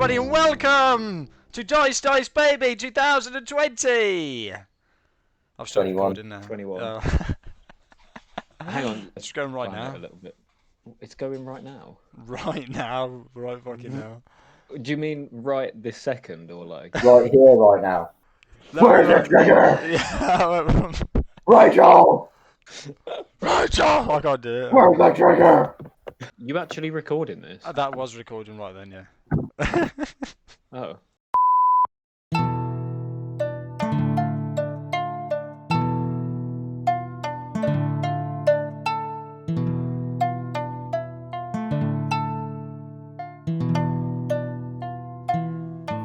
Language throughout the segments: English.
everybody, and welcome to Dice Baby 2020! I've started 21. recording now. 21. Hang on. It's going right Plan it now. a little bit. It's going right now? Right now. Right fucking now. Do you mean right this second, or like... Right here, right now. Where's the trigger? Yeah. Rachel! Rachel! I can't do it. Where's the trigger? You actually recording this? That was recording right then, yeah. Oh.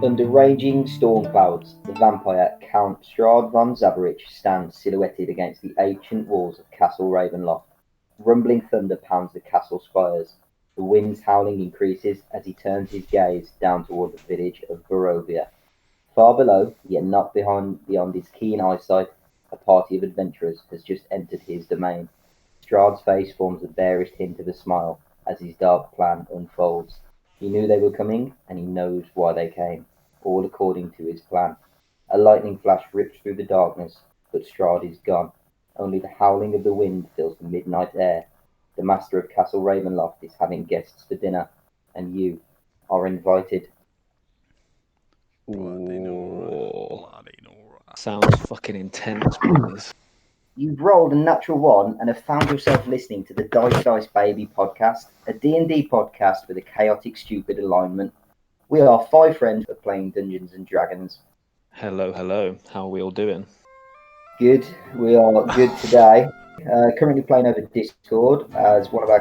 Under raging storm clouds, the vampire Count Strahd von Zabarich stands silhouetted against the ancient walls of Castle Ravenloft. Rumbling thunder pounds the castle spires. The wind's howling increases as he turns his gaze down toward the village of Barovia. Far below, yet not beyond his keen eyesight, a party of adventurers has just entered his domain. Strahd's face forms the barest hint of a smile as his dark plan unfolds. He knew they were coming, and he knows why they came, all according to his plan. A lightning flash rips through the darkness, but Strahd is gone. Only the howling of the wind fills the midnight air. The master of Castle Ravenloft is having guests for dinner, and you are invited. Ooh. Sounds fucking intense, boys. You've rolled a natural one and have found yourself listening to the Dice Baby podcast, a D&D podcast with a chaotic, stupid alignment. We are 5 friends for playing Dungeons and Dragons. Hello, hello. How are we all doing? Good. We are good today. Currently playing over Discord as one of our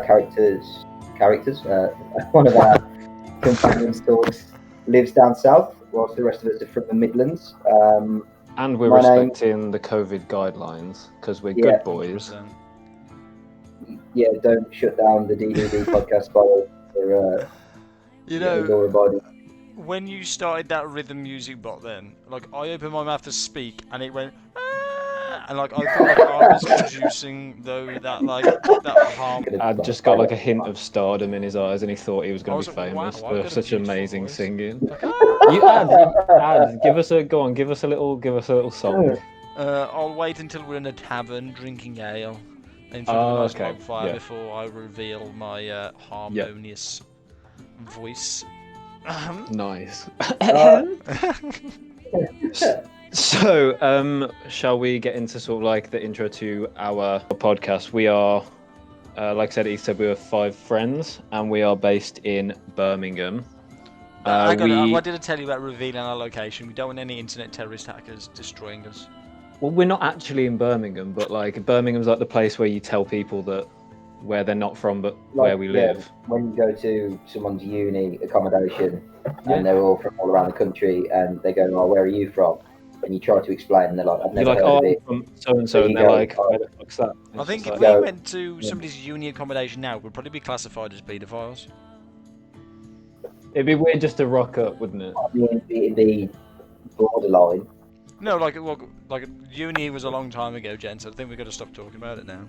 one of our companions lives down south, whilst the rest of us are from the Midlands. And we're My name- respecting the COVID guidelines, because we're Yeah. good boys. 100%. Yeah, don't shut down the DDD podcast for You know, law-abiding. when you started that rhythm music bot then, like, I opened my mouth to speak, and it went, "Ah," and like, I felt like I was producing, though, that harm. I'd just got like a hint of stardom in his eyes, and he thought he was going I to be was like, famous wow, I've for got a such beautiful amazing voice. singing. Like, "Ah." You add, give us a little song. I'll wait until we're in a tavern drinking ale in front of a nice okay, log fire yeah. before I reveal my harmonious voice. Nice. So, shall we get into sort of like the intro to our podcast? We are, like I said, he said we were 5 friends, and we are based in Birmingham. Hang on, what did I tell you about revealing our location? We don't want any internet terrorist hackers destroying us. Well, we're not actually in Birmingham, but like Birmingham's like the place where you tell people that where they're not from, but where we live. When you go to someone's uni accommodation Yeah. and they're all from all around the country and they go, "Oh, where are you from?" And you try to explain, and they're like, "I've You're never like, heard oh, of it." from so and so, There and you they're go. like, where the fuck's that? And I it's think just if like, we No. went to somebody's uni accommodation now, we'd probably be classified as paedophiles. it'd be weird just to rock up, wouldn't it? It'd be borderline. No, like uni was a long time ago, gents. I think we've got to stop talking about it now.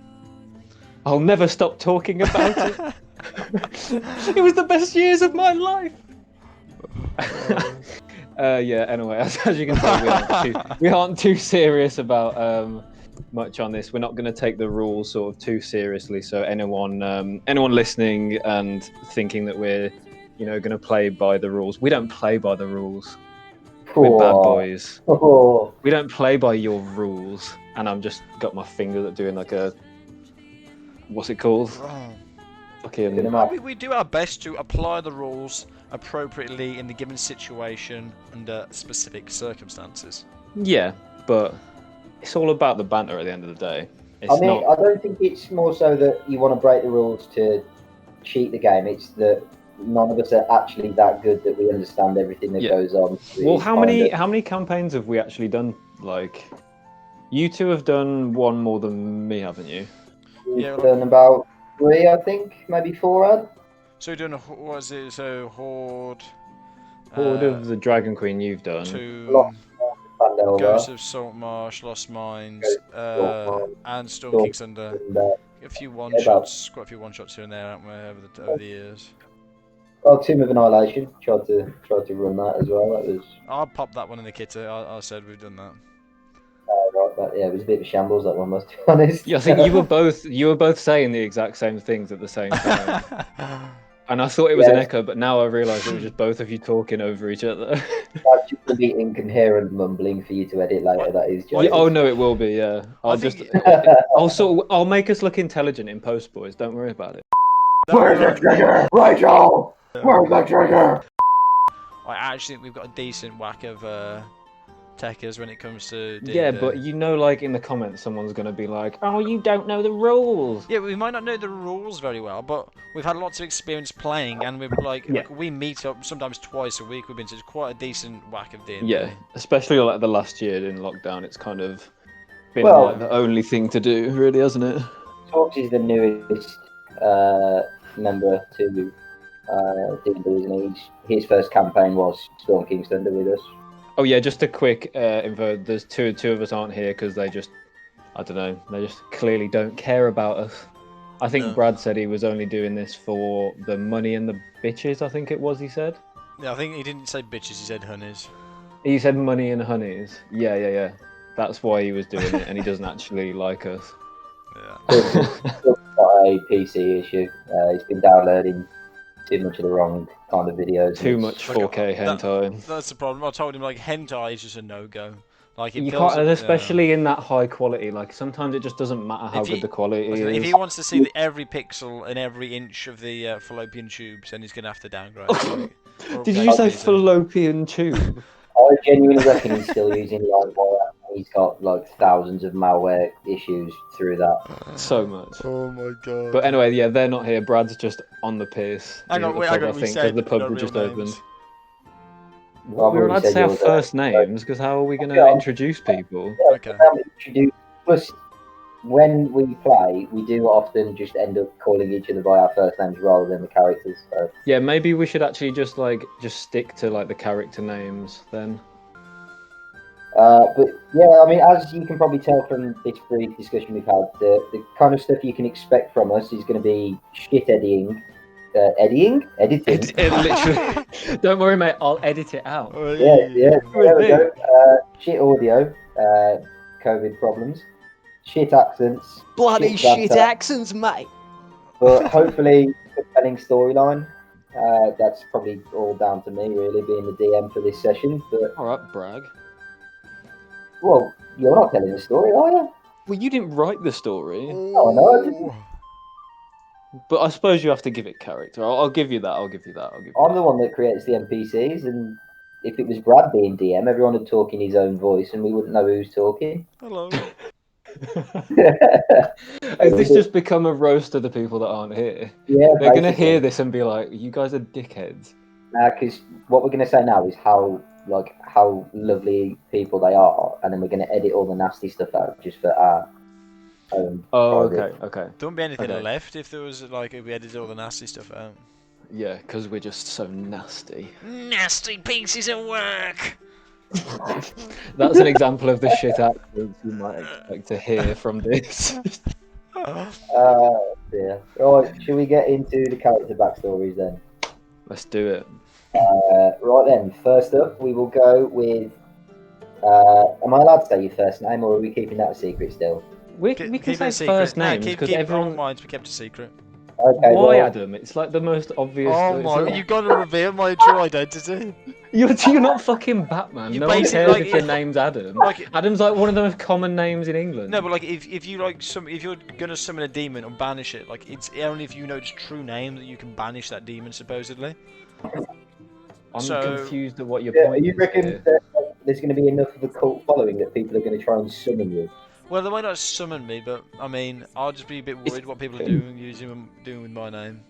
I'll never stop talking about it. It was the best years of my life. Yeah. Anyway, as you can tell, we aren't too serious about much on this. We're not going to take the rules sort of too seriously. So anyone listening and thinking that we're going to play by the rules, we don't play by the rules. We're bad boys. Oh. We don't play by your rules. And I'm just got my finger at doing like a what's it called? Fucking. We do our best to apply the rules appropriately in the given situation under specific circumstances. Yeah, but it's all about the banter at the end of the day. It's I mean, not. I don't think it's more so that you want to break the rules to cheat the game. It's that none of us are actually that good that we understand everything that Yeah. goes on. Well, It's how kind many campaigns have we actually done? Like, you two have done one more than me, haven't you? We've Yeah, done about 3, I think, maybe 4. Ad. So we're doing what is it? So Horde. Horde of the Dragon Queen you've done. Lost Pandover, Ghost of Saltmarsh, Lost Mines, and Storm Storm King's Under. and A few one-shots, quite a few one-shots here and there, haven't we, over the years? Oh, Tomb of Annihilation. Tried to run that as well. That was I'll pop that one in the kitty. I said we've done that. right, but yeah, it was a bit of a shambles that one, must be honest. Yeah, I think you were both saying the exact same things at the same time. And I thought it was an Yeah. echo, but now I realise it was just both of you talking over each other. That's just gonna be incoherent mumbling for you to edit later. That is Well, just. Oh no, it will be. Yeah, I I'll think- I'll make us look intelligent in post, boys. Don't worry about it. Where's the trigger, Rachel? Where's the trigger? I actually think we've got a decent whack of techers when it comes to D&D. Yeah, but you know, like in the comments, someone's gonna be like, "Oh, you don't know the rules." Yeah, we might not know the rules very well, but we've had lots of experience playing, and we're like we meet up sometimes twice a week. We've been to quite a decent whack of D&D. Yeah, especially like the last year in lockdown, it's kind of been Well- like the only thing to do, really, hasn't it? Talks is the newest member to D&D, isn't he? His first campaign was Storm King's Thunder with us. Oh yeah, just a quick info. There's two of us aren't here because they just, I don't know, they just clearly don't care about us. I think No. Brad said he was only doing this for the money and the bitches. I think it was. He said. Yeah, I think he didn't say bitches. He said honeys. He said money and honeys. Yeah. That's why he was doing it, and he doesn't actually like us. Yeah. Got a PC issue. He's been downloading too much of the wrong kind of videos. Too much Like, 4K hentai. That's the problem. I told him like hentai is just a no-go. Like it You feels, can't, and especially in that high quality. Like sometimes it just doesn't matter how If he- good the quality if he is. wants to see every pixel and every inch of the fallopian tubes, then he's gonna have to downgrade. Like, or Did upgrade you say his PC. fallopian tube? I genuinely reckon he's still using LimeWire. He's got like thousands of malware issues through that. So much. Oh my god. But anyway, yeah, they're not here. Brad's just on the piss. Hang He's on, at the wait, pub, hang on. I We think, said because the pub no had just real opened. names. Well, We're allowed to say our first names, because how are we going to introduce people? Okay. Plus, when we play, we do often just end up calling each other by our first names rather than the characters. So. Yeah, maybe we should actually just stick to like the character names then. But yeah, I mean, as you can probably tell from this brief discussion we've had, the kind of stuff you can expect from us is going to be shit editing. Editing? Literally. Don't worry, mate. I'll edit it out. Yeah, there we go. Shit audio, COVID problems, shit accents, Bloody shit banter. accents, mate. But hopefully, compelling storyline. That's probably all down to me, really, being the DM for this session. But All right, brag. well, you're not telling the story, are you? Well, you didn't write the story, Oh, no, I didn't. but I suppose you have to give it character. I'll give you that. I'll give you that. I'm the one that creates the NPCs, and if it was Brad being DM, everyone would talk in his own voice, and we wouldn't know who's talking. Hello. Has this just become a roast of the people that aren't here? Yeah, They're going to hear this and be like, you guys are dickheads. Because what we're going to say now is how lovely people they are, and then we're going to edit all the nasty stuff out just for our own. Oh, private. okay. There wouldn't be anything Okay. left if there was like if we edited all the nasty stuff out. Yeah, because we're just so nasty. Nasty pieces of work. That's an example of the shit accents you might expect to hear from this. Yeah. Right, should we get into the character backstories then? Let's do it. Right then, first up, we will go with. Am I allowed to say your first name, or are we keeping that a secret still? We Keep can it say a secret. first No, names because keep everyone. all mine to be kept a secret. Okay. Why, well, Adam? It's like the most obvious. Oh it's my! like- You've got to reveal my true identity. You're not fucking Batman. You No one basically, cares like, if your name's Adam. Like, Adam's like one of the most common names in England. no, but like if you like if you're gonna summon a demon or banish it, like it's only if you know its true name that you can banish that demon supposedly. I'm so- confused at what your yeah, point you is. reckon here. that there's going to be enough of a cult following that people are going to try and summon you? Well, they might not summon me, but I mean, I'll just be a bit worried what people are doing with my name.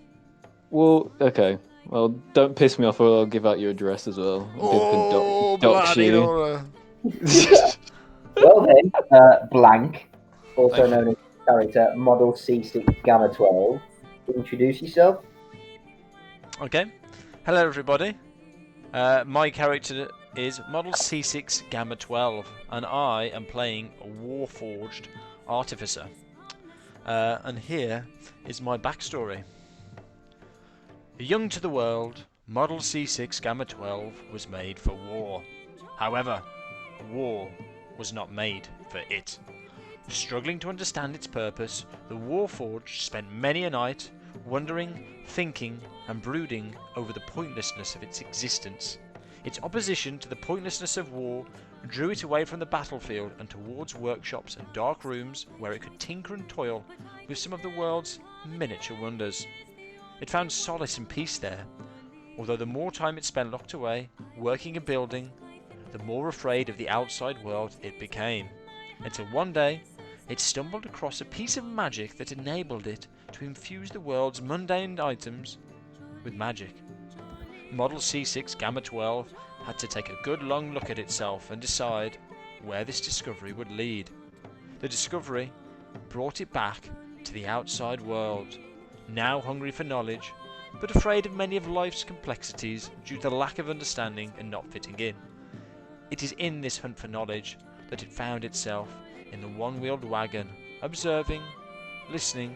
Well, okay. Well, don't piss me off, or I'll give out your address as well. People Oh, can dox bloody you. horror. Well then, Blank, also Thank known as character Model C6 Gamma 12. Introduce yourself. Okay. Hello, everybody. My character is Model C6 Gamma 12, and I am playing a Warforged Artificer. And here is my backstory. Young to the world, Model C6 Gamma 12 was made for war. However, war was not made for it. Struggling to understand its purpose, the Warforged spent many a night wondering, thinking, and brooding over the pointlessness of its existence. Its opposition to the pointlessness of war drew it away from the battlefield and towards workshops and dark rooms where it could tinker and toil with some of the world's miniature wonders. It found solace and peace there, although the more time it spent locked away, working and building, the more afraid of the outside world it became, until one day it stumbled across a piece of magic that enabled it to infuse the world's mundane items with magic. Model C6 Gamma 12 had to take a good long look at itself and decide where this discovery would lead. The discovery brought it back to the outside world, now hungry for knowledge, but afraid of many of life's complexities due to lack of understanding and not fitting in. It is in this hunt for knowledge that it found itself in the one-wheeled wagon, observing, listening,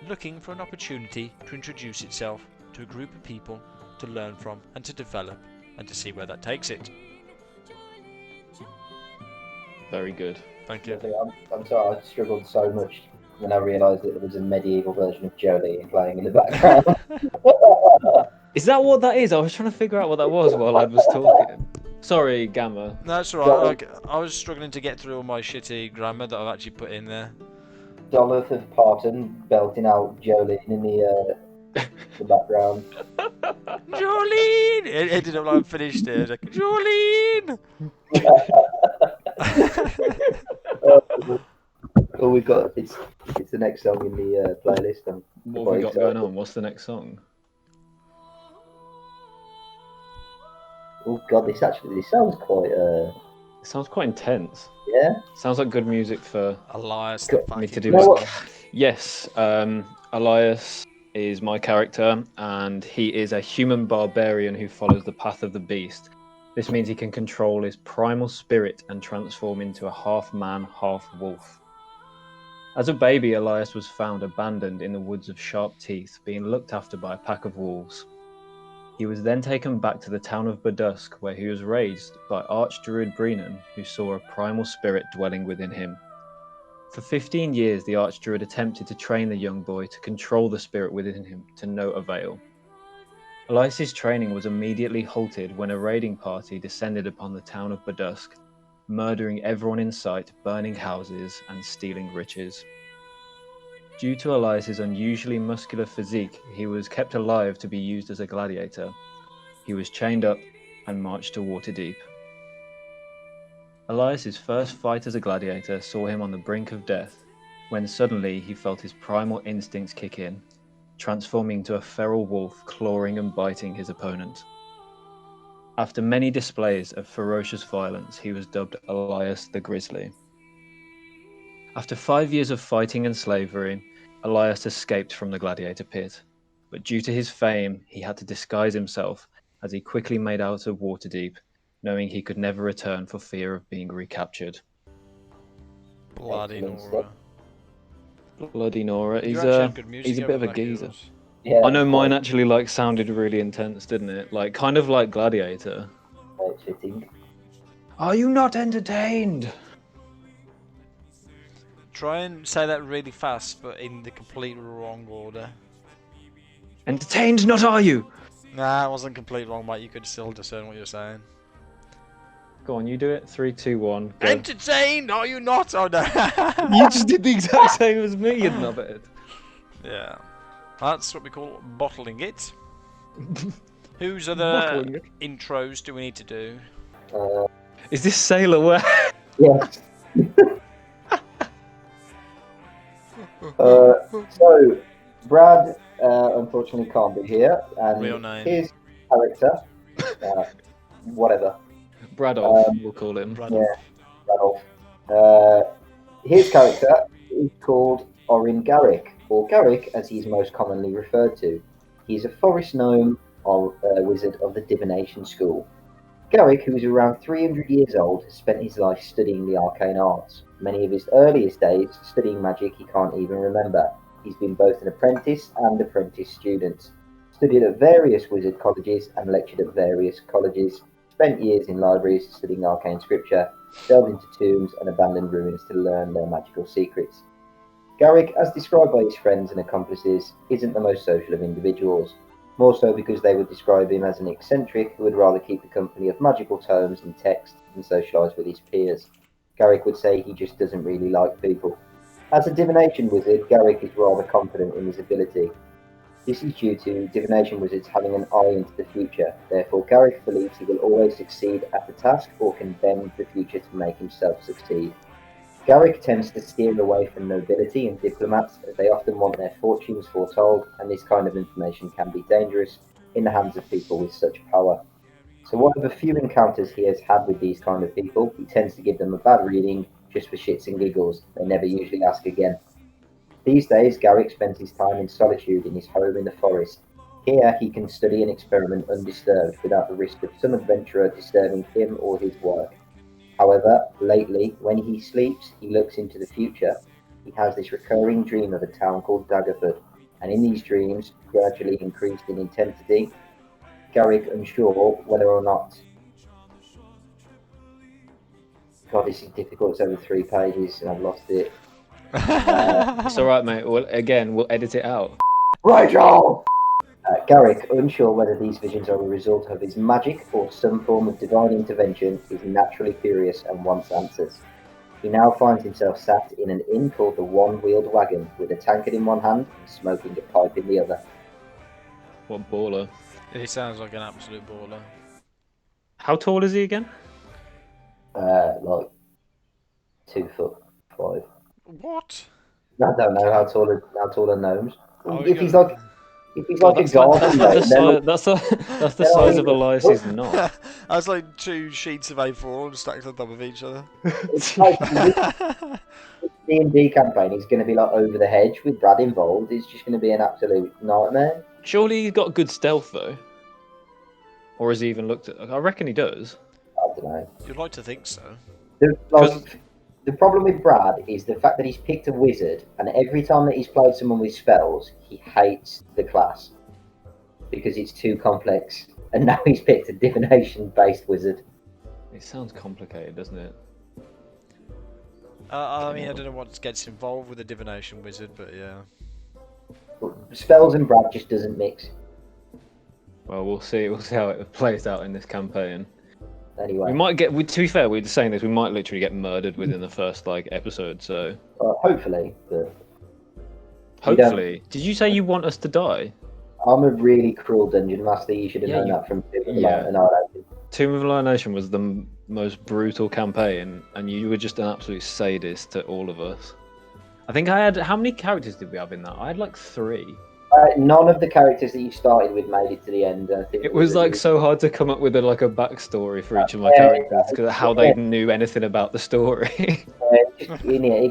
looking for an opportunity to introduce itself to a group of people to learn from and to develop, and to see where that takes it. Very good. Thank you. I'm sorry, I struggled so much when I realised that there was a medieval version of Jolene playing in the background. Is that what that is? I was trying to figure out what that was while I was talking. Sorry, Gamma. No, that's alright. I was struggling to get through all my shitty grammar that I've actually put in there. Dolph of Parton belting out Jolene in the background. Jolene! It ended up like I finished it. Like, Jolene! Oh, we got it's the next song in the playlist. What have we got going on? What's the next song? Oh God, this sounds quite It sounds quite intense. yeah. Sounds like good music for Elias. me to do. You know what? Yes, Elias is my character, and he is a human barbarian who follows the path of the beast. This means he can control his primal spirit and transform into a half-man, half-wolf. As a baby, Elias was found abandoned in the woods of Sharp Teeth, being looked after by a pack of wolves. He was then taken back to the town of Badusk, where he was raised by Archdruid Brennan, who saw a primal spirit dwelling within him. For 15 years, the Archdruid attempted to train the young boy to control the spirit within him, to no avail. Elias's training was immediately halted when a raiding party descended upon the town of Badusk, murdering everyone in sight, burning houses, and stealing riches. Due to Elias's unusually muscular physique, he was kept alive to be used as a gladiator. He was chained up and marched to Waterdeep. Elias's first fight as a gladiator saw him on the brink of death, when suddenly he felt his primal instincts kick in, transforming into a feral wolf, clawing and biting his opponent. After many displays of ferocious violence, he was dubbed Elias the Grizzly. After 5 years of fighting and slavery, Elias escaped from the gladiator pit, but due to his fame, he had to disguise himself as he quickly made out of Waterdeep, knowing he could never return for fear of being recaptured. Bloody Excellent Nora. Bloody Nora, You actually had good music he's a bit of over a Black geezer. Heroes. Yeah, I know mine actually sounded really intense, didn't it? Like kind of like Gladiator. quite fitting. Are you not entertained? Try and say that really fast, but in the complete wrong order. Entertained, not are you? Nah, it wasn't complete wrong, mate. You could still discern what you're saying. Go on, you do it. 3, 2, 1. Go. Entertained, are you not? Oh no. You just did the exact same as me, you knobhead. Yeah. That's what we call bottling it. Whose other Bottling it. intros do we need to do? Is this Sailor Ware? Yes. So, Brad unfortunately can't be here, and Real name. his character, whatever, Bradolph, we'll call him. Bradolph. Radolf. His character is called Orin Garrick, or Garrick as he's most commonly referred to. He's a forest gnome or wizard of the divination school. Garrick, who is around 300 years old, has spent his life studying the arcane arts. Many of his earliest days studying magic he can't even remember. He's been both an apprentice and apprentice student. studied at various wizard colleges and lectured at various colleges, spent years in libraries studying arcane scripture, delved into tombs and abandoned ruins to learn their magical secrets. Garrick, as described by his friends and accomplices, isn't the most social of individuals, more so because they would describe him as an eccentric who would rather keep the company of magical tomes and text than socialise with his peers. Garrick would say he just doesn't really like people. As a divination wizard, Garrick is rather confident in his ability. This is due to divination wizards having an eye into the future, therefore Garrick believes he will always succeed at the task or can bend the future to make himself succeed. Garrick tends to steer away from nobility and diplomats as they often want their fortunes foretold, and this kind of information can be dangerous in the hands of people with such power. So one of the few encounters he has had with these kind of people, he tends to give them a bad reading just for shits and giggles. They never usually ask again. These days, Garrick spends his time in solitude in his home in the forest. Here he can study and experiment undisturbed without the risk of some adventurer disturbing him or his work. However, lately, when he sleeps, he looks into the future. He has this recurring dream of a town called Daggerford, and in these dreams, gradually increased in intensity, Garrick unsure whether or not... God, this is difficult. It's over 3 pages, and I've lost it. It's alright, mate. We'll edit it out. Right, Joel! Garrick, unsure whether these visions are a result of his magic or some form of divine intervention, is naturally curious and wants answers. He now finds himself sat in an inn called the One-Wheeled Wagon, with a tankard in one hand and smoking a pipe in the other. What baller. He sounds like an absolute baller. How tall is he again? Like 2'5". What? I don't know how tall are gnomes. Oh, if he's like God, a garden, that's the size of Elias's knot. That's like 2 sheets of A4 stacked on top of each other. it's like D&D campaign is going to be like over the hedge with Brad involved. It's just going to be an absolute nightmare. Surely he's got good stealth though. Or has he even looked at? I reckon he does. I don't know. You'd like to think so. The problem with Brad is the fact that he's picked a wizard, and every time that he's played someone with spells, he hates the class because it's too complex. And now he's picked a divination-based wizard. It sounds complicated, doesn't it? I mean, I don't know what gets involved with a divination wizard, but yeah. Spells and Brad just doesn't mix. Well, we'll see. We'll see how it plays out in this campaign. Anyway, We might get. To be fair, we're saying this. We might literally get murdered within the first episode. So hopefully, but hopefully. Did you say you want us to die? I'm a really cruel dungeon master. You should have known that from Annihilation. Tomb of Annihilation was the most brutal campaign, and you were just an absolute sadist to all of us. I think I had. How many characters did we have in that? I had like 3. None of the characters that you started with made it to the end. I think It was like so hard to come up with a backstory for each of my characters because of how they knew anything about the story. It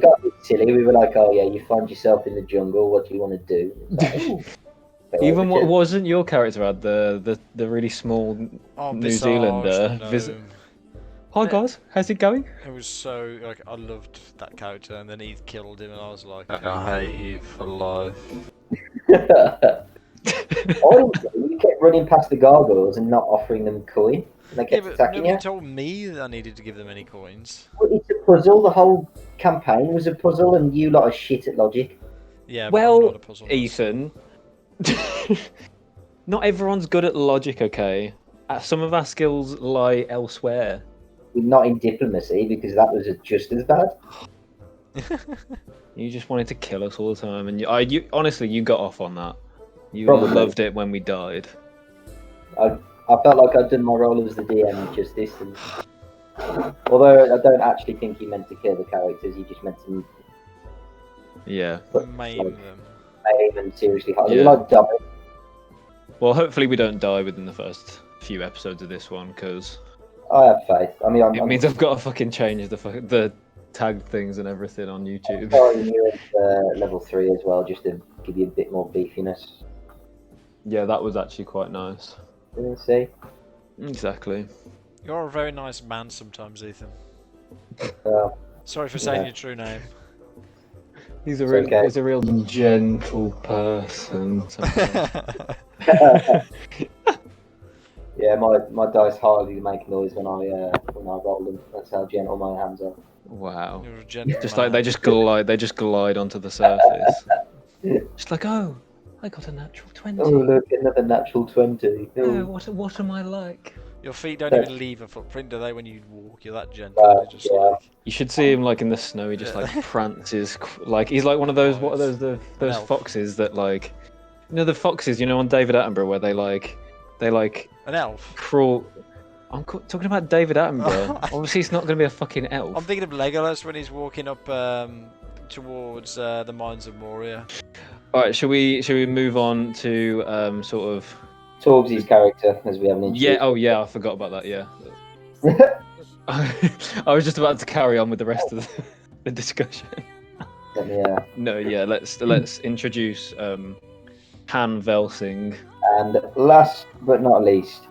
got a bit silly. We were like, "Oh yeah, you find yourself in the jungle. What do you want to do?" Even what wasn't your character had the really small New Zealander visit. Hi guys, how's it going? It was so I loved that character, and then he killed him, and I was like, I hate you for life. You kept running past the gargoyles and not offering them coin. And they kept attacking you. Nobody told me that I needed to give them any coins. Well, it's a puzzle. The whole campaign was a puzzle, and you lot are shit at logic. Yeah, but I'm not a puzzle master. Ethan, not everyone's good at logic. Okay, some of our skills lie elsewhere. Not in diplomacy, because that was just as bad. You just wanted to kill us all the time, and you honestly, you got off on that. You Probably. loved it when we died. I felt like I'd done my role as the DM justice, and although I don't actually think he meant to kill the characters, he just meant to Maim them. maim and seriously hard. Yeah. Like double. Well, hopefully we don't die within the first few episodes of this one, because I have faith. I mean, it means I've got to fucking change the tag things and everything on YouTube. I'm sorry, you're at level 3 as well, just to give you a bit more beefiness. Yeah, that was actually quite nice. Let's see. Exactly. You're a very nice man sometimes, Ethan. Sorry for saying your true name. He's a real gentle person. Yeah, my dice hardly make noise when I roll them. That's how gentle my hands are. Wow. You're a Just like gentleman. they just glide onto the surface. Just like, oh, I got a natural 20. Oh, look, another natural 20. Oh, Oh, what am I like? Your feet don't even leave a footprint, do they? When you walk, you're that gentle. They're just yeah. like You should see him like in the snow. He just like Yeah. prances, like he's like one of those. What are those? An Those elf. foxes that like, the foxes. On David Attenborough where they like An elf. crawl. I'm talking about David Attenborough. Obviously, he's not going to be a fucking elf. I'm thinking of Legolas when he's walking up towards the mines of Moria. All right, shall we move on to sort of? Torgsy's character, as we haven't Yeah. introduced. Oh yeah, I forgot about that. Yeah. I was just about to carry on with the rest of the discussion. Let me, No, yeah. Let's introduce Han Velsing. And last but not least,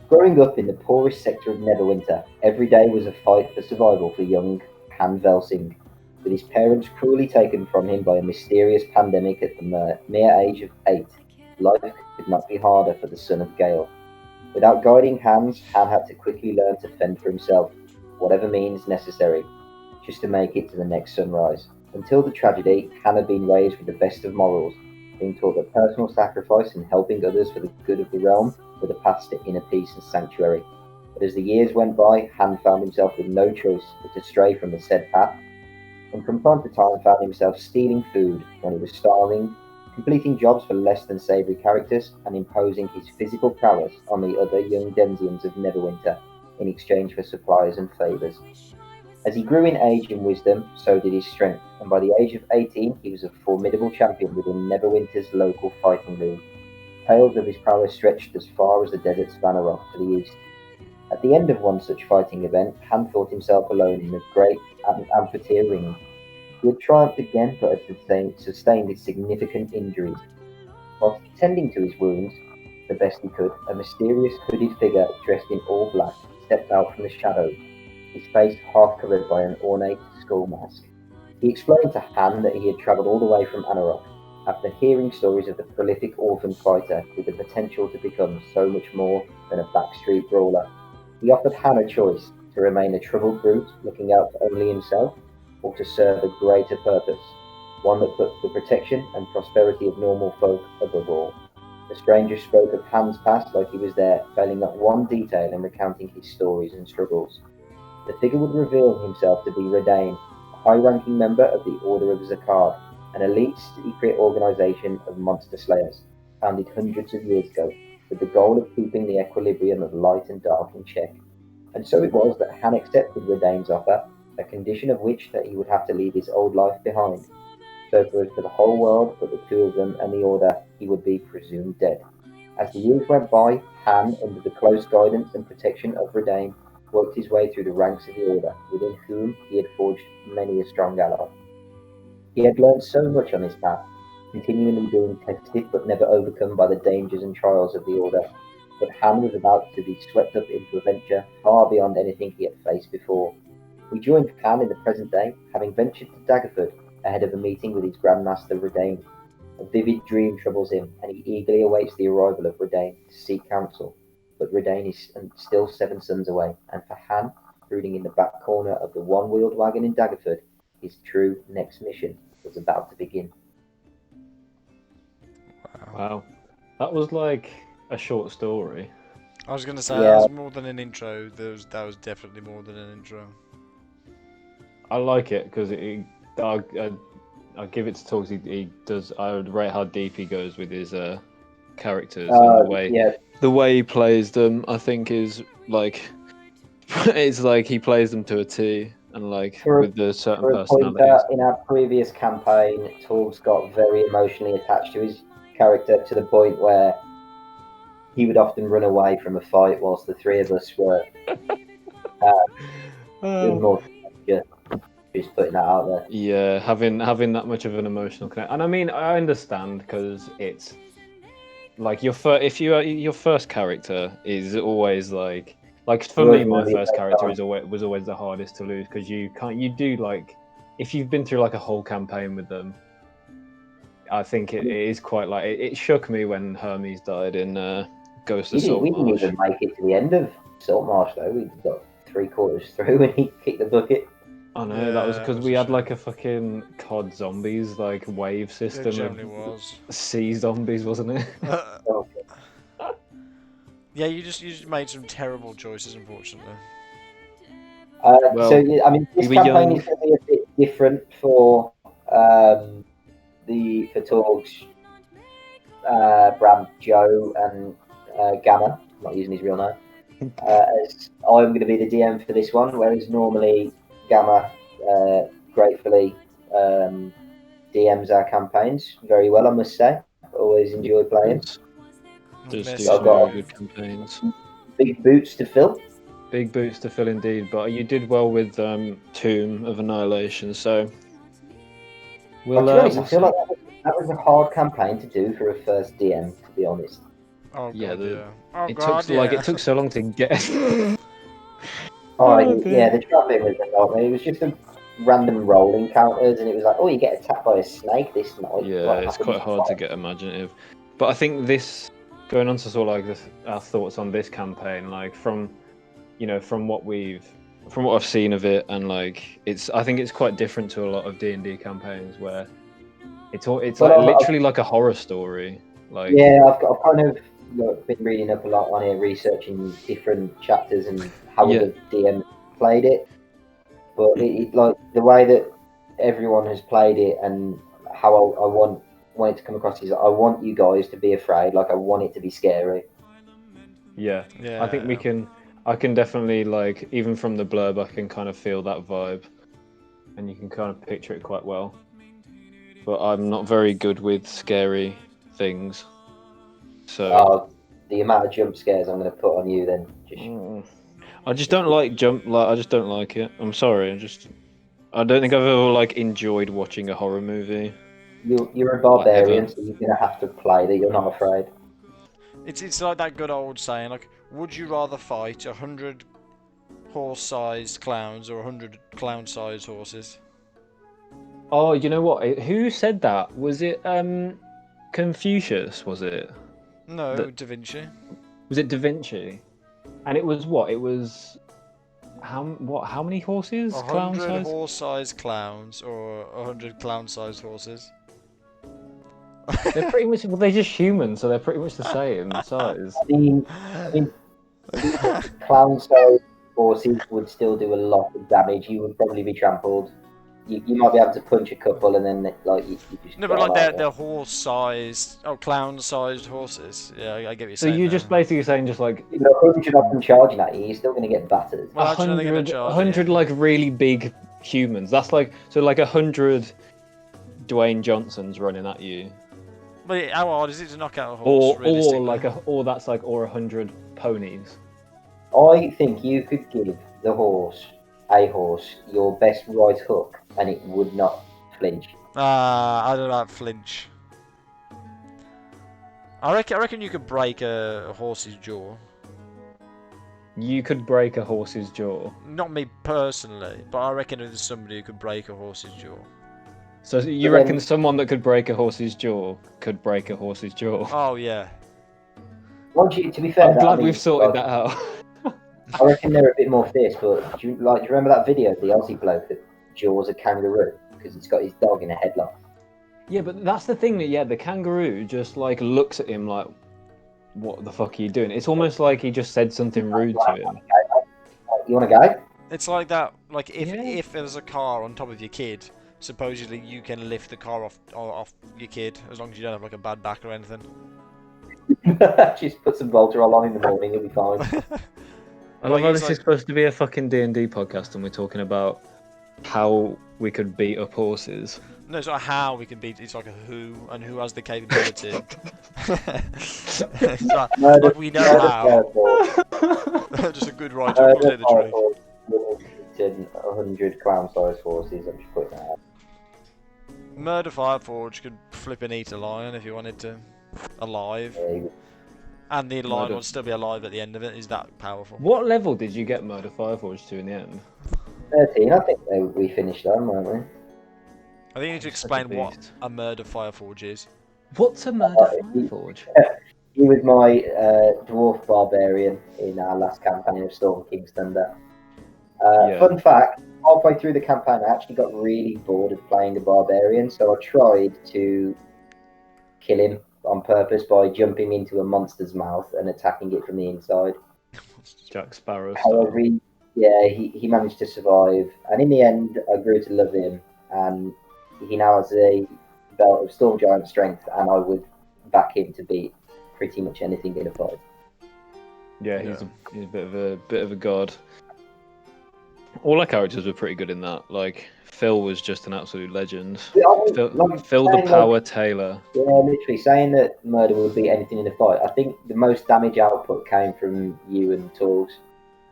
growing up in the poorest sector of Neverwinter, every day was a fight for survival for young Han Velsing, with his parents cruelly taken from him by a mysterious pandemic at the mere age of 8. Life could not be harder for the son of Gale. Without guiding hands, Han had to quickly learn to fend for himself, whatever means necessary, just to make it to the next sunrise. Until the tragedy, Han had been raised with the best of morals, being taught that personal sacrifice and helping others for the good of the realm were the paths to inner peace and sanctuary. But as the years went by, Han found himself with no choice but to stray from the said path, and from time to time found himself stealing food when he was starving, completing jobs for less than savoury characters, and imposing his physical prowess on the other young Denzians of Neverwinter in exchange for supplies and favours. As he grew in age and wisdom, so did his strength, and by the age of 18 he was a formidable champion within Neverwinter's local fighting league. Tales of his prowess stretched as far as the deserts of Anarok to the east. At the end of one such fighting event, Han thought himself alone in the great amphitheater ring. He had triumphed again, but had sustained significant injuries. Whilst tending to his wounds the best he could, a mysterious hooded figure dressed in all black stepped out from the shadows, his face half covered by an ornate skull mask. He explained to Han that he had travelled all the way from Anarok, after hearing stories of the prolific orphan fighter with the potential to become so much more than a backstreet brawler. He offered Han a choice: to remain a troubled brute looking out for only himself, or to serve a greater purpose, one that put the protection and prosperity of normal folk above all. The stranger spoke of Han's past like he was there, failing not one detail in recounting his stories and struggles. The figure would reveal himself to be Redain, a high-ranking member of the Order of Zakard, an elite secret organization of monster slayers, founded hundreds of years ago, with the goal of keeping the equilibrium of light and dark in check. And so it was that Han accepted Redain's offer, a condition of which that he would have to leave his old life behind. So for the whole world, but the two of them and the Order, he would be presumed dead. As the years went by, Han, under the close guidance and protection of Redain, worked his way through the ranks of the Order, within whom he had forged many a strong ally. He had learned so much on his path, continually being tested but never overcome by the dangers and trials of the Order. But Han was about to be swept up into a venture far beyond anything he had faced before. We joined Han in the present day, having ventured to Daggerford ahead of a meeting with his Grandmaster Redain. A vivid dream troubles him, and he eagerly awaits the arrival of Redain to seek counsel. But Redain is still 7 suns away, and for Han, brooding in the back corner of the one-wheeled wagon in Daggerford, his true next mission was about to begin. Wow, that was like a short story. I was gonna say Yeah. that was more than an intro. That was definitely more than an intro. I like it because I give it to Talks. He does. I would rate how deep he goes with his characters and the way he plays them. I think is like it's like he plays them to a T, and like with the certain For a point personalities. in our previous campaign, Torgs got very emotionally attached to his character to the point where he would often run away from a fight whilst the three of us were doing more. Just putting that out there. Yeah, having that much of an emotional connection, and I mean, I understand because it's like your first character is always like for me, my first character was always the hardest to lose because you do like if you've been through like a whole campaign with them, I think it is quite like it shook me when Hermes died in Ghost of We didn't Saltmarsh. even make it to the end of Saltmarsh though. We got 3/4 through when he kicked the bucket. I know that was Yeah, because it we a had shame. like a fucking COD zombies like wave It system generally of was. sea zombies, wasn't it? So, Yeah, you just made some terrible choices, unfortunately. Well, yeah, I mean, this we were campaign young. is going to be a bit different for for Torgs, Bram, Joe, and Gamma. I'm not using his real name. As I'm going to be the DM for this one, whereas normally Gamma gratefully DMs our campaigns very well, I must say. Always enjoy playing. Just do Miss I've some got very you. good campaigns. Big boots to fill. Big boots to fill indeed, but you did well with Tomb of Annihilation, so But to be honest, I we'll feel see. like that was a hard campaign to do for a first DM, to be honest. Oh Yeah, god, yeah. Oh it god, took so long to get. Oh, dear. yeah, the traffic was a nightmare. It was just a random roll encounters, and it was like, oh, you get attacked by a snake this night. Yeah, What it's happens? quite hard to get imaginative. But I think this, going on to sort of like our thoughts on this campaign, like from what I've seen of it, and like I think it's quite different to a lot of D&D campaigns where it's Well, like literally like a horror story. Like yeah, I've kind of been reading up a lot on it, researching different chapters and how Yeah. the DM played it. But like the way that everyone has played it and how I want it to come across is I want you guys to be afraid. Like I want it to be scary. Yeah, yeah. I think we can. I can definitely like even from the blurb, I can kind of feel that vibe, and you can kind of picture it quite well. But I'm not very good with scary things, so The amount of jump scares I'm going to put on you, then just I just don't like jump. Like I just don't like it. I'm sorry. I don't think I've ever like enjoyed watching a horror movie. you're a Like barbarian, ever. so you're going to have to play that you're not afraid. It's like that good old saying, like, would you rather fight 100 horse-sized clowns or 100 clown-sized horses? Oh, you know what? Who said that? Was it Confucius? Was it? No, That- Da Vinci. Was it Da Vinci? And it was what? It was how many horses? Clown 100 size? horse-sized clowns or 100 clown-sized horses. They're pretty much they're just human, so they're pretty much the same size. I mean, clown size horses would still do a lot of damage. You would probably be trampled. You might be able to punch a couple, and then like you just No, get but like on, aren't you? they're horse-sized, clown-sized horses. Yeah, I get what you're So saying you're there. just basically saying just like If you've got 100 of them charging at you, you're still going to get battered. Well, how do you know they're gonna charge 100 you? like really big humans. That's like so like 100 Dwayne Johnsons running at you, But how hard is it to knock out a horse? Realistically? or that's like or 100 ponies. I think you could give a horse, your best right hook, and it would not flinch. I don't know about flinch. I reckon you could break a horse's jaw. You could break a horse's jaw. Not me personally, but I reckon there's somebody who could break a horse's jaw. So you But reckon then- someone that could break a horse's jaw could break a horse's jaw? Oh yeah. Once you, to be fair, I'm that, I glad mean, we've sorted like, that out. I reckon they're a bit more fierce. But do you remember that video of the Aussie bloke that jaws a kangaroo because it's got his dog in a headlock? Yeah, but that's the thing that the kangaroo just like looks at him like, what the fuck are you doing? It's almost like he just said something rude to him. You want to go? It's like that. Like Yeah. if there's a car on top of your kid, supposedly you can lift the car off your kid as long as you don't have like a bad back or anything. Just put some Voltarol on in the morning, you'll be fine. I love Like, how it's this like- is supposed to be a fucking D&D podcast and we're talking about how we could beat up horses. No, it's not how we can beat. It's like a who and who has the capability. It's like we know how. Just a good writer comes in the tree. 100 clown-sized horses. I'm just putting that out. Murder Fireforge could flip and eat a lion if you wanted to, alive, There you go. and the lion Murder. would still be alive at the end of it. Is that powerful? What level did you get Murder Fireforge to in the end? 13, I think we finished them, weren't we? I think you need to Such a explain what beast. a murder fireforge is. What's a murder fireforge? He was my dwarf barbarian in our last campaign of Storm King's Thunder. Yeah. Fun fact, halfway through the campaign, I actually got really bored of playing a barbarian, so I tried to kill him on purpose by jumping into a monster's mouth and attacking it from the inside. Jack Sparrow However, style. he managed to survive, and in the end, I grew to love him, and he now has a belt of Storm Giant strength, and I would back him to beat pretty much anything in a fight. Yeah, he's a bit of a god. All our characters were pretty good in that. Like Phil was just an absolute legend. Yeah, I mean, Phil, like, Phil the saying, Power like, Taylor. yeah, literally saying that murder would beat anything in a fight. I think the most damage output came from you and Torgs.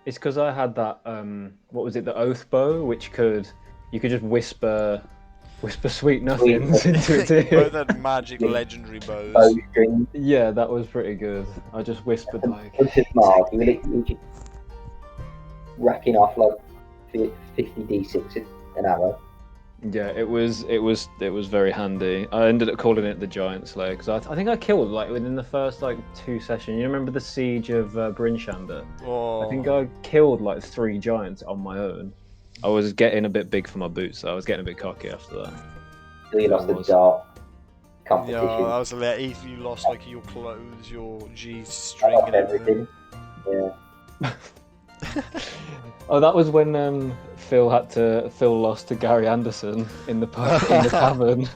It's because I had that what was it, the oath bow, which you could just whisper sweet nothings into its You ear. both had magic legendary bows. Bowstring, Yeah, that was pretty good. I just whispered like. Hunter's Mark, you were literally just racking off like 50 d6 an hour. Yeah, it was very handy. I ended up calling it the Giant Slayer because I think I killed like within the first like 2 sessions. You remember the siege of Brynshanda? Oh. I think I killed like 3 giants on my own. I was getting a bit big for my boots, so I was getting a bit cocky after that. So you Yeah, lost it the was. dart Yeah, competition. that was hilarious. If you lost like your clothes, your G-string, Off and everything. everything. Yeah. Oh, that was when Phil lost to Gary Anderson in the tavern.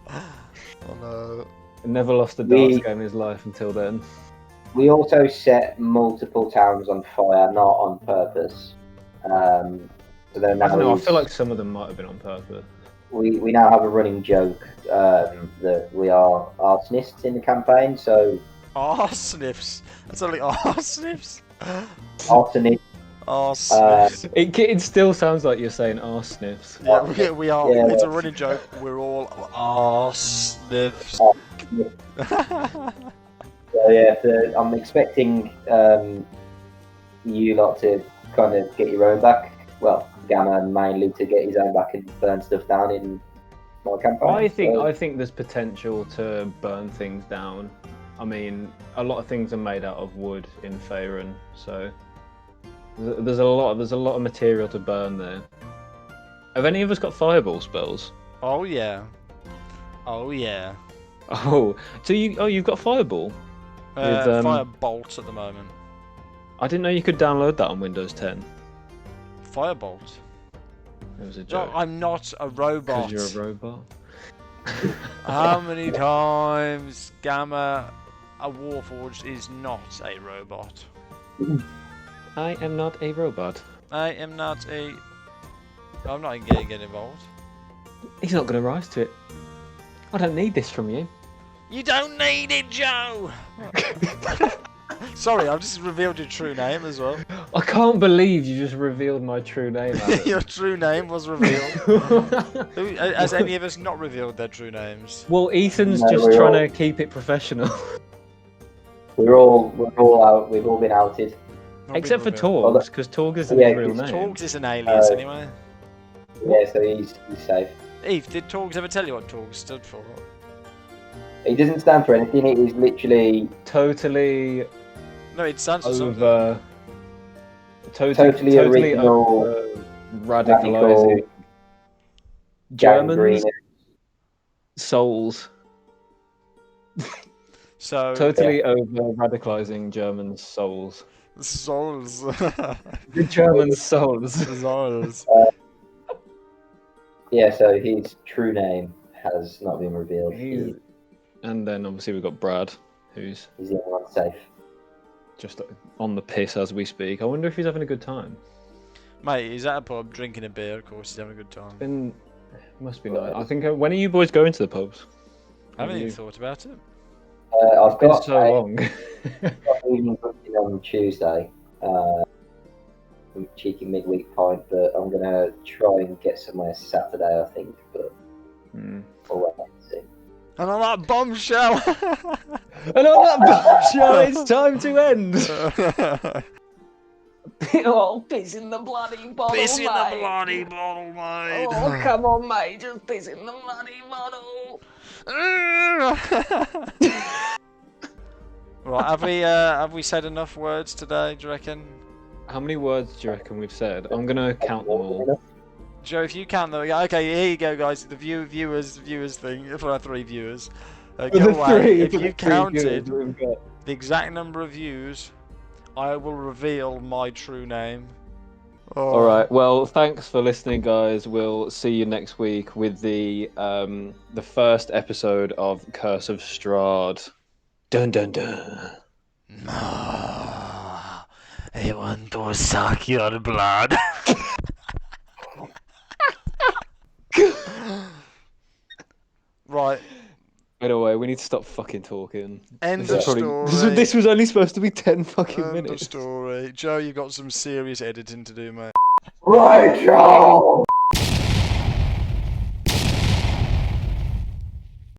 Oh no. Never lost a darts game in his life until then. We also set multiple towns on fire, not on purpose. So there I now don't know. I is- feel like some of them might have been on purpose. we now have a running joke that we are arsonists in the campaign. So Arsniffs. That's only arsniffs. arsonists. Arsniffs. It still sounds like you're saying arse sniffs. Yeah, we are. Yeah. It's a running joke. We're all arsniffs. So yeah, I'm expecting you lot to kind of get your own back. Well, Gamma mainly to get his own back and burn stuff down in my campaign. I think there's potential to burn things down. I mean, a lot of things are made out of wood in Faerun, so there's a lot of material to burn there. Have any of us got fireball spells? Oh yeah. Oh yeah. Oh, so you've got fireball? Fire bolt at the moment. I didn't know you could download that on Windows 10. Firebolt. It was a No, joke. I'm not a robot. Because you're a robot. How many times Gamma, a Warforged, is not a robot? I am not a robot. I am not a. I'm not going to get involved. He's not going to rise to it. I don't need this from you. You don't need it, Joe! Sorry, I've just revealed your true name as well. I can't believe you just revealed my true name. Adam. Your true name was revealed. Has any of us not revealed their true names? Well, Ethan's No, just we're trying all- to keep it professional. we're all out. We've all been outed. Not Except for been revealed. Torgs, because Torg isn't Yeah, his real it's name. Torgs is an alias anyway. Yeah, so he's safe. Eve, did Torgs ever tell you what Torgs stood for? He doesn't stand for anything. It is literally Totally No, it stands for something. over. Totally original, over radicalizing Germans gangrene. souls. So Totally over radicalizing German souls. souls. The German souls. Souls. Yeah, so his true name has not been revealed. And then obviously we've got Brad, who's He's the only one safe. just on the piss as we speak. I wonder if he's having a good time. Mate, he's at a pub drinking a beer, of course, he's having a good time. Must be nice. I think. When are you boys going to the pubs? I haven't even thought about it. I've Been got so long. a evening booking on Tuesday. Cheeky midweek pint, but I'm gonna try and get somewhere Saturday, I think. But we'll wait and see. And on that bombshell! And on that bombshell, it's time to end. Oh, piss in the bloody bottle, Piss in the mate. bloody bottle, mate. Oh, come on, mate, just piss in the bloody bottle. Right, have we said enough words today, do you reckon? How many words do you reckon we've said? I'm gonna count them all. Joe, if you count them, okay, here you go, guys. The viewers thing for our 3 viewers. Go away. If you counted the exact number of views, I will reveal my true name. Oh. All right. Well, thanks for listening, guys. We'll see you next week with the first episode of Curse of Strahd. Dun dun dun. I want to suck your blood. Right. Anyway, we need to stop fucking talking. End of story. This was only supposed to be 10 fucking End of minutes. story. Joe, you got some serious editing to do, mate. Rachel!